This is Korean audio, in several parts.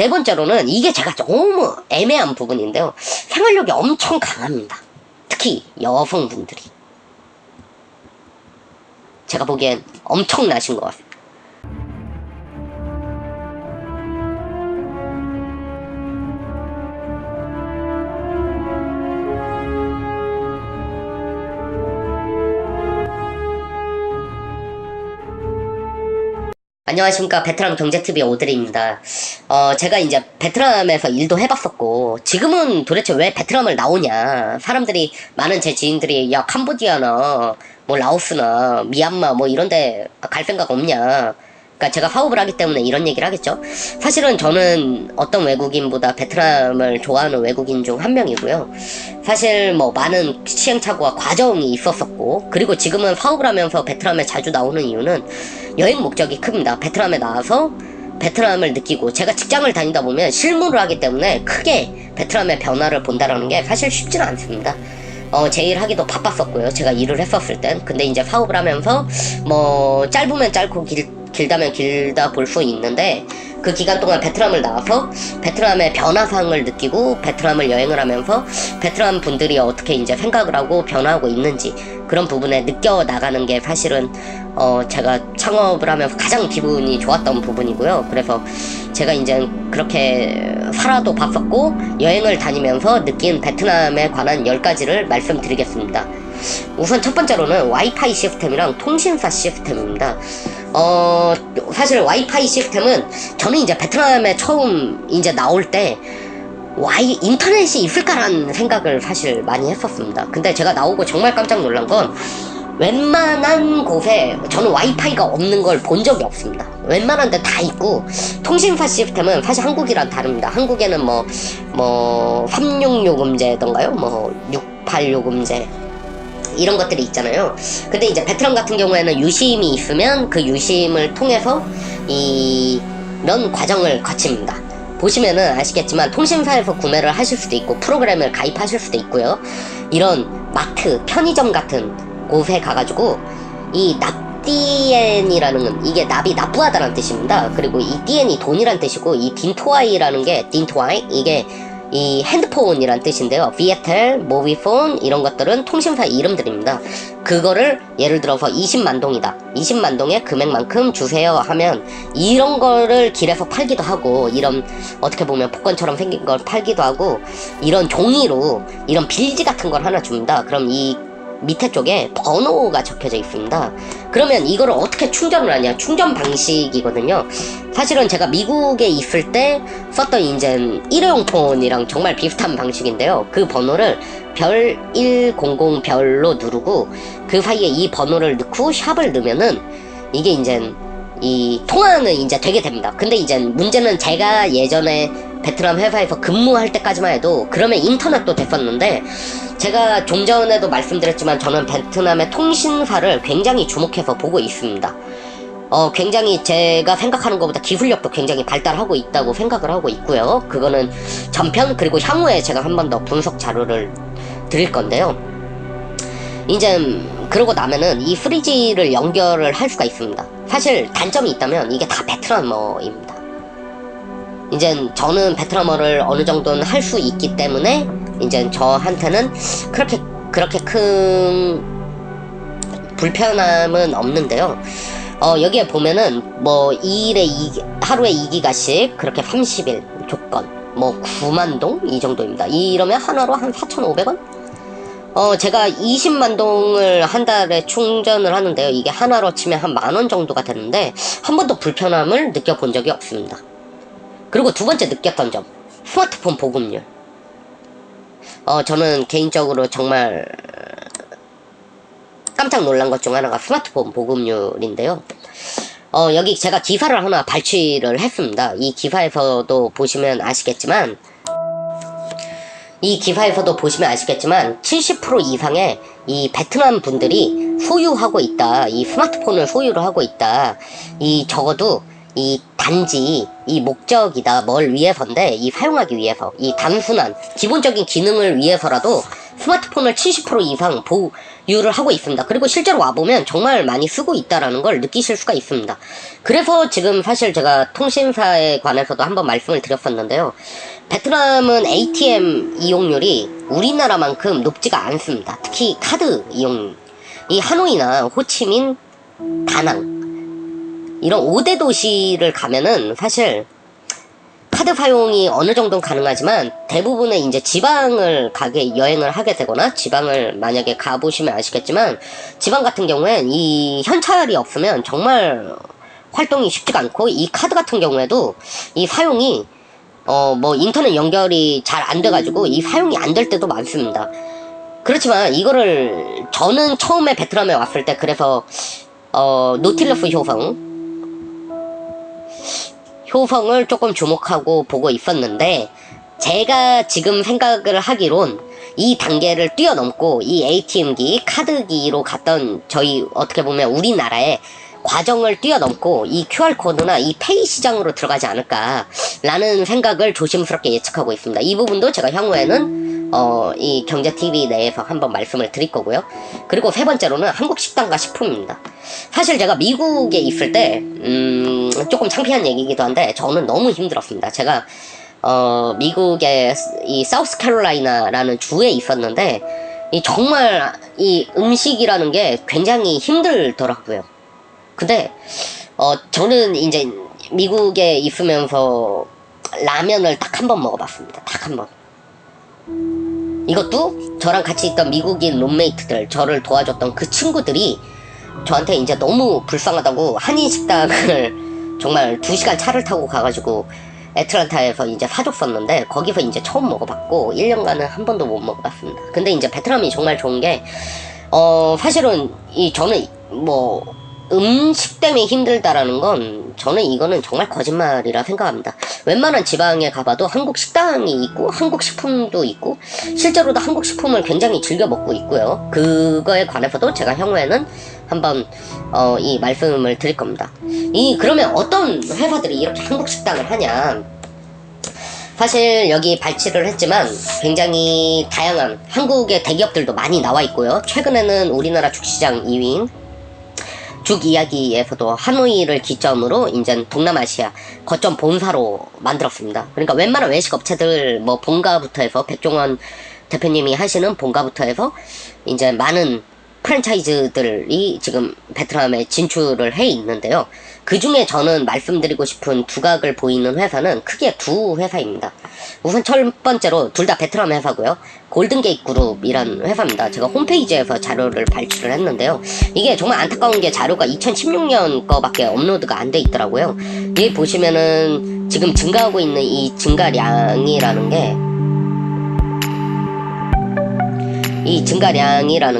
네 번째로는 이게 제가 너무 애매한 부분인데요. 생활력이 엄청 강합니다. 특히 여성분들이. 제가 보기엔 엄청나신 것 같습니다. 안녕하십니까. 베트남 경제TV 오드리입니다. 제가 이제 베트남에서 일도 해봤었고, 지금은 도대체 왜 베트남을 나오냐. 사람들이, 많은 제 지인들이, 야, 캄보디아나, 뭐, 라오스나, 미얀마, 뭐, 이런데 갈 생각 없냐. 그러니까 제가 사업을 하기 때문에 이런 얘기를 하겠죠. 사실은 저는 어떤 외국인보다 베트남을 좋아하는 외국인 중 한 명이고요. 사실 뭐 많은 시행착오와 과정이 있었었고, 그리고 지금은 사업을 하면서 베트남에 자주 나오는 이유는 여행 목적이 큽니다. 베트남에 나와서 베트남을 느끼고, 제가 직장을 다니다 보면 실무를 하기 때문에 크게 베트남의 변화를 본다라는 게 사실 쉽지는 않습니다. 제 일 하기도 바빴었고요. 제가 일을 했었을 땐. 근데 이제 사업을 하면서 뭐 짧으면 짧고 길다면 길다 볼 수 있는데, 그 기간 동안 베트남을 나와서 베트남의 변화상을 느끼고 베트남을 여행을 하면서 베트남 분들이 어떻게 이제 생각을 하고 변화하고 있는지 그런 부분에 느껴 나가는 게 사실은 제가 창업을 하면서 가장 기분이 좋았던 부분이고요. 그래서 제가 이제 그렇게 살아도 봤었고 여행을 다니면서 느낀 베트남에 관한 10가지를 말씀드리겠습니다. 우선 첫 번째로는 와이파이 시스템이랑 통신사 시스템입니다. 사실 와이파이 시스템은 저는 이제 베트남에 처음 이제 나올 때 인터넷이 있을까라는 생각을 사실 많이 했었습니다. 근데 제가 나오고 정말 깜짝 놀란 건 웬만한 곳에 저는 와이파이가 없는 걸 본 적이 없습니다. 웬만한 데 다 있고, 통신사 시스템은 사실 한국이랑 다릅니다. 한국에는 뭐 366음제던가요? 뭐 68요금제 이런 것들이 있잖아요. 근데 이제 베트남 같은 경우에는 유심이 있으면 그 유심을 통해서 이런 과정을 거칩니다. 보시면은 아시겠지만 통신사에서 구매를 하실 수도 있고 프로그램을 가입하실 수도 있고요. 이런 마트, 편의점 같은 곳에 가가지고 이 납디엔이라는, 이게 납이 납부하다라는 뜻입니다. 그리고 이 띠엔이 돈이란 뜻이고, 이 딘토아이라는 게 딘토아이, 이게 이 핸드폰이란 뜻인데요. 비에텔, 모비폰 이런 것들은 통신사 이름들입니다. 그거를 예를 들어서 20만 동이다. 20만 동의 금액만큼 주세요 하면 이런 거를 길에서 팔기도 하고, 이런 어떻게 보면 복권처럼 생긴 걸 팔기도 하고, 이런 종이로 이런 빌지 같은 걸 하나 줍니다. 그럼 이 밑에 쪽에 번호가 적혀져 있습니다. 그러면 이거를 어떻게 충전을 하냐, 충전 방식이거든요. 사실은 제가 미국에 있을 때 썼던 이제 일회용 폰이랑 정말 비슷한 방식인데요. 그 번호를 별 100 별로 누르고 그 사이에 이 번호를 넣고 샵을 넣으면은 이게 이제 이 통화는 이제 되게 됩니다. 근데 이제 문제는 제가 예전에 베트남 회사에서 근무할 때까지만 해도 그러면 인터넷도 됐었는데, 제가 좀 전에도 말씀드렸지만 저는 베트남의 통신사를 굉장히 주목해서 보고 있습니다. 굉장히 제가 생각하는 것보다 기술력도 굉장히 발달하고 있다고 생각을 하고 있고요. 그거는 전편, 그리고 향후에 제가 한 번 더 분석 자료를 드릴 건데요. 이제 그러고 나면은 이 3G를 연결을 할 수가 있습니다. 사실 단점이 있다면 이게 다 베트남어입니다. 이제 저는 베트남어를 어느 정도는 할 수 있기 때문에 이제 저한테는 그렇게 큰 불편함은 없는데요. 여기에 보면은 뭐 하루에 2기가씩 그렇게 30일 조건, 뭐 9만 동 이 정도입니다. 이러면 하나로 한 4,500원? 제가 20만 동을 한 달에 충전을 하는데요. 이게 하나로 치면 한 10,000원 정도가 되는데 한 번도 불편함을 느껴본 적이 없습니다. 그리고 두 번째 느꼈던 점, 스마트폰 보급률. 저는 개인적으로 정말 깜짝 놀란 것 중 하나가 스마트폰 보급률인데요. 여기 제가 기사를 하나 발췌를 했습니다. 이 기사에서도 보시면 아시겠지만 70% 이상의 이 베트남 분들이 소유하고 있다. 이 스마트폰을 소유를 하고 있다. 이 적어도 이 단지 이 목적이다, 뭘 위해서인데, 이 사용하기 위해서, 이 단순한 기본적인 기능을 위해서라도 스마트폰을 70% 이상 보유를 하고 있습니다. 그리고 실제로 와보면 정말 많이 쓰고 있다라는 걸 느끼실 수가 있습니다. 그래서 지금 사실 제가 통신사에 관해서도 한번 말씀을 드렸었는데요. 베트남은 ATM 이용률이 우리나라만큼 높지가 않습니다. 특히 카드 이용, 이 하노이나 호치민, 다낭 이런 5대 도시를 가면은 사실 카드 사용이 어느 정도는 가능하지만 대부분의 이제 지방을 여행을 하게 되거나 지방을 만약에 가보시면 아시겠지만 지방 같은 경우엔 이 현찰이 없으면 정말 활동이 쉽지가 않고 이 카드 같은 경우에도 이 사용이 뭐 인터넷 연결이 잘 안 돼가지고 이 사용이 안 될 때도 많습니다. 그렇지만 이거를 저는 처음에 베트남에 왔을 때 그래서 노틸러스 효성을 조금 주목하고 보고 있었는데 제가 지금 생각을 하기론 이 단계를 뛰어넘고 이 ATM기, 카드기로 갔던 저희 어떻게 보면 우리나라의 과정을 뛰어넘고 이 QR코드나 이 페이 시장으로 들어가지 않을까 라는 생각을 조심스럽게 예측하고 있습니다. 이 부분도 제가 향후에는 이 경제TV 내에서 한번 말씀을 드릴 거고요. 그리고 세 번째로는 한국 식당과 식품입니다. 사실 제가 미국에 있을 때 조금 창피한 얘기이기도 한데 저는 너무 힘들었습니다. 제가 미국의 이 사우스캐롤라이나라는 주에 있었는데 정말 이 음식이라는 게 굉장히 힘들더라고요. 근데 저는 이제 미국에 있으면서 라면을 딱 한 번 먹어봤습니다. 딱 한 번. 이것도 저랑 같이 있던 미국인 룸메이트들, 저를 도와줬던 그 친구들이 저한테 이제 너무 불쌍하다고 한인식당을 정말 2시간 차를 타고 가가지고 애틀란타에서 이제 사줬었는데 거기서 이제 처음 먹어봤고 1년간은 한 번도 못 먹어봤습니다. 근데 이제 베트남이 정말 좋은 게 사실은 저는 뭐 음식 때문에 힘들다라는 건 저는 이거는 정말 거짓말이라 생각합니다. 웬만한 지방에 가봐도 한국 식당이 있고 한국 식품도 있고 실제로도 한국 식품을 굉장히 즐겨 먹고 있고요. 그거에 관해서도 제가 향후에는 한번 이 말씀을 드릴 겁니다. 그러면 어떤 회사들이 이렇게 한국 식당을 하냐, 사실 여기 발치를 했지만 굉장히 다양한 한국의 대기업들도 많이 나와 있고요. 최근에는 우리나라 죽시장 2위인 죽 이야기에서도 하노이를 기점으로 이제 동남아시아 거점 본사로 만들었습니다. 그러니까 웬만한 외식 업체들 뭐 본가부터 해서 백종원 대표님이 하시는 본가부터 해서 이제 많은 프랜차이즈들이 지금 베트남에 진출을 해 있는데요. 그 중에 저는 말씀드리고 싶은 두각을 보이는 회사는 크게 두 회사입니다. 우선 첫 번째로 둘 다 베트남 회사고요. 골든게이트 그룹이라는 회사입니다. 제가 홈페이지에서 자료를 발췌를 했는데요. 이게 정말 안타까운 게 자료가 2016년 거밖에 업로드가 안 돼 있더라고요. 여기 보시면은 지금 증가하고 있는 이 증가량이라는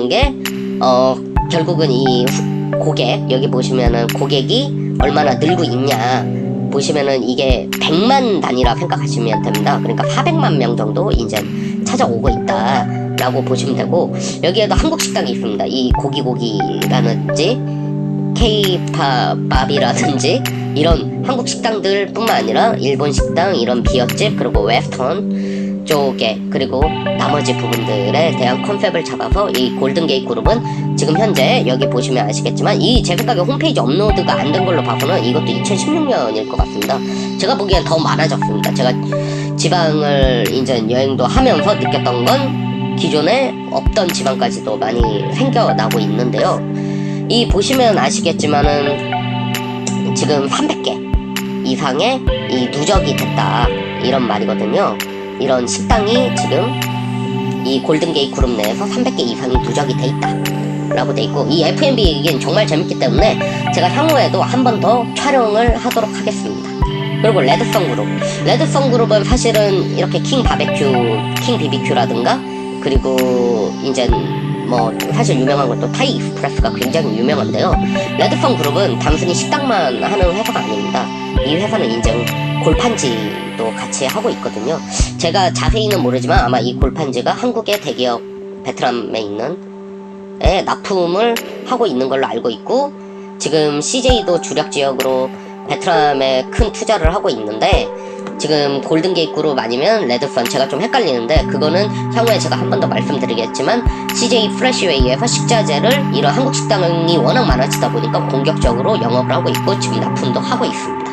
게 결국은 이 고객, 여기 보시면은 고객이 얼마나 늘고 있냐 보시면은 이게 100만 단위라 생각하시면 됩니다. 그러니까 400만 명 정도 이제 찾아오고 있다 라고 보시면 되고, 여기에도 한국 식당이 있습니다. 이 고기라든지 K-팝이라든지 이런 한국 식당들 뿐만 아니라 일본 식당, 이런 비어집, 그리고 웨스턴 쪽에, 그리고 나머지 부분들에 대한 컨셉을 잡아서 이 골든게이트 그룹은 지금 현재 여기 보시면 아시겠지만 제 생각에 홈페이지 업로드가 안 된 걸로 봐서는 이것도 2016년일 것 같습니다. 제가 보기엔 더 많아졌습니다. 제가 지방을 이제 여행도 하면서 느꼈던 건 기존에 없던 지방까지도 많이 생겨나고 있는데요. 보시면 아시겠지만은 지금 300개 이상의 이 누적이 됐다 이런 말이거든요. 이런 식당이 지금 이 골든게이트 그룹 내에서 300개 이상이 누적이 돼 있다 라고 돼 있고, 이 F&B 얘기는 정말 재밌기 때문에 제가 향후에도 한 번 더 촬영을 하도록 하겠습니다. 그리고 레드썬 그룹은 사실은 이렇게 킹 BBQ라든가 그리고 이제 뭐 사실 유명한 것도 타이 익스프레스가 굉장히 유명한데요. 레드썬 그룹은 단순히 식당만 하는 회사가 아닙니다. 이 회사는 이제 골판지도 같이 하고 있거든요. 제가 자세히는 모르지만 아마 이 골판지가 한국의 대기업 베트남에 있는 납품을 하고 있는 걸로 알고 있고, 지금 CJ도 주력 지역으로 베트남에 큰 투자를 하고 있는데 지금 골든게이트 그룹 아니면 레드펀 제가 좀 헷갈리는데 그거는 향후에 제가 한 번 더 말씀드리겠지만 CJ 프레시웨이에서 식자재를 이런 한국 식당이 워낙 많아지다 보니까 공격적으로 영업을 하고 있고 지금 납품도 하고 있습니다.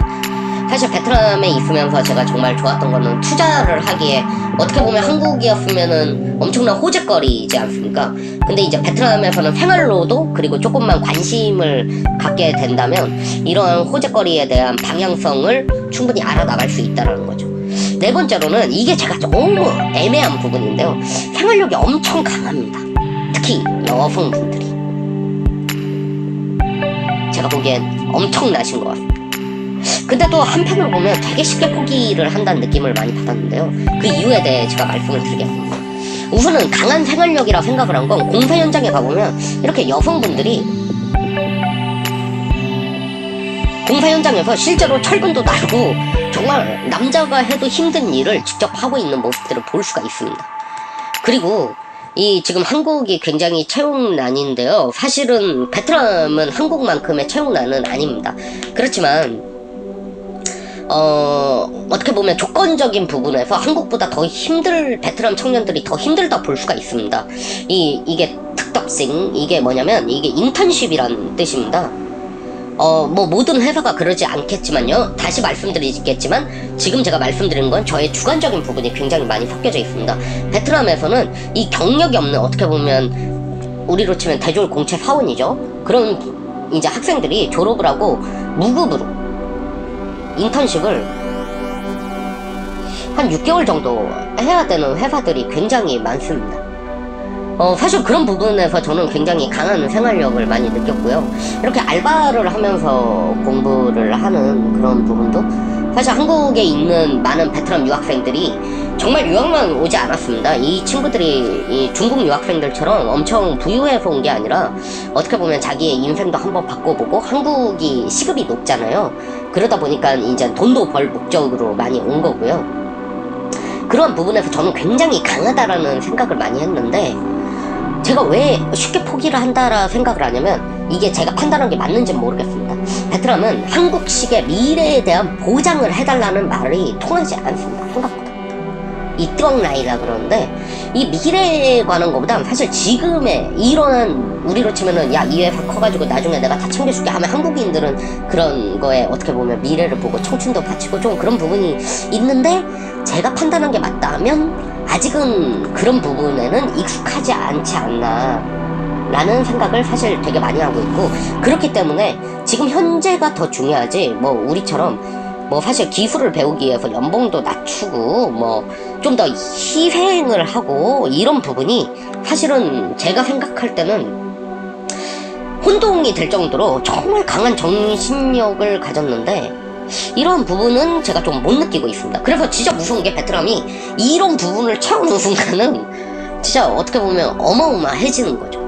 사실 베트남에 있으면서 제가 정말 좋았던 거는 투자를 하기에 어떻게 보면 한국이었으면은 엄청난 호재거리이지 않습니까? 근데 이제 베트남에서는 생활로도 그리고 조금만 관심을 갖게 된다면 이러한 호재거리에 대한 방향성을 충분히 알아나갈 수 있다는 거죠. 네 번째로는 이게 제가 너무 애매한 부분인데요. 생활력이 엄청 강합니다. 특히 여성분들이. 제가 보기엔 엄청나신 것 같습니다. 근데 또 한편으로 보면 되게 쉽게 포기를 한다는 느낌을 많이 받았는데요. 그 이유에 대해 제가 말씀을 드리겠습니다. 우선은 강한 생활력이라 생각을 한 건 공사 현장에 가보면 이렇게 여성분들이 공사 현장에서 실제로 철근도 달고 정말 남자가 해도 힘든 일을 직접 하고 있는 모습들을 볼 수가 있습니다. 그리고 이 지금 한국이 굉장히 채용난인데요. 사실은 베트남은 한국만큼의 채용난은 아닙니다. 그렇지만 어떻게 보면 조건적인 부분에서 한국보다 더 베트남 청년들이 더 힘들다 볼 수가 있습니다. 이게 특덕생, 이게 뭐냐면, 이게 인턴십이란 뜻입니다. 뭐 모든 회사가 그러지 않겠지만요. 다시 말씀드리겠지만, 지금 제가 말씀드린 건 저의 주관적인 부분이 굉장히 많이 섞여져 있습니다. 베트남에서는 이 경력이 없는, 어떻게 보면, 우리로 치면 대졸 공채 사원이죠. 그런 이제 학생들이 졸업을 하고 무급으로 인턴십을 한 6개월 정도 해야 되는 회사들이 굉장히 많습니다. 사실 그런 부분에서 저는 굉장히 강한 생활력을 많이 느꼈고요. 이렇게 알바를 하면서 공부를 하는 그런 부분도 사실 한국에 있는 많은 베트남 유학생들이 정말 유학만 오지 않았습니다. 이 친구들이 이 중국 유학생들처럼 엄청 부유해서 온 게 아니라 어떻게 보면 자기의 인생도 한번 바꿔보고 한국이 시급이 높잖아요. 그러다 보니까 이제 돈도 벌 목적으로 많이 온 거고요. 그런 부분에서 저는 굉장히 강하다라는 생각을 많이 했는데 제가 왜 쉽게 포기를 한다라 생각을 하냐면 이게 제가 판단한 게 맞는지는 모르겠습니다. 베트남은 한국식의 미래에 대한 보장을 해달라는 말이 통하지 않습니다. 생각보다. 이 뜨억나이라 그러는데 이 미래에 관한 것보다 사실 지금의 이런 우리로 치면은 야 이 회사 커가지고 나중에 내가 다 챙겨줄게 하면 한국인들은 그런 거에 어떻게 보면 미래를 보고 청춘도 바치고 좀 그런 부분이 있는데 제가 판단한 게 맞다면 아직은 그런 부분에는 익숙하지 않지 않나 라는 생각을 사실 되게 많이 하고 있고 그렇기 때문에 지금 현재가 더 중요하지 뭐 우리처럼 뭐 사실 기술을 배우기 위해서 연봉도 낮추고 뭐 좀 더 희생을 하고 이런 부분이 사실은 제가 생각할 때는 혼동이 될 정도로 정말 강한 정신력을 가졌는데 이런 부분은 제가 좀 못 느끼고 있습니다. 그래서 진짜 무서운 게 베트남이 이런 부분을 채우는 순간은 진짜 어떻게 보면 어마어마해지는 거죠.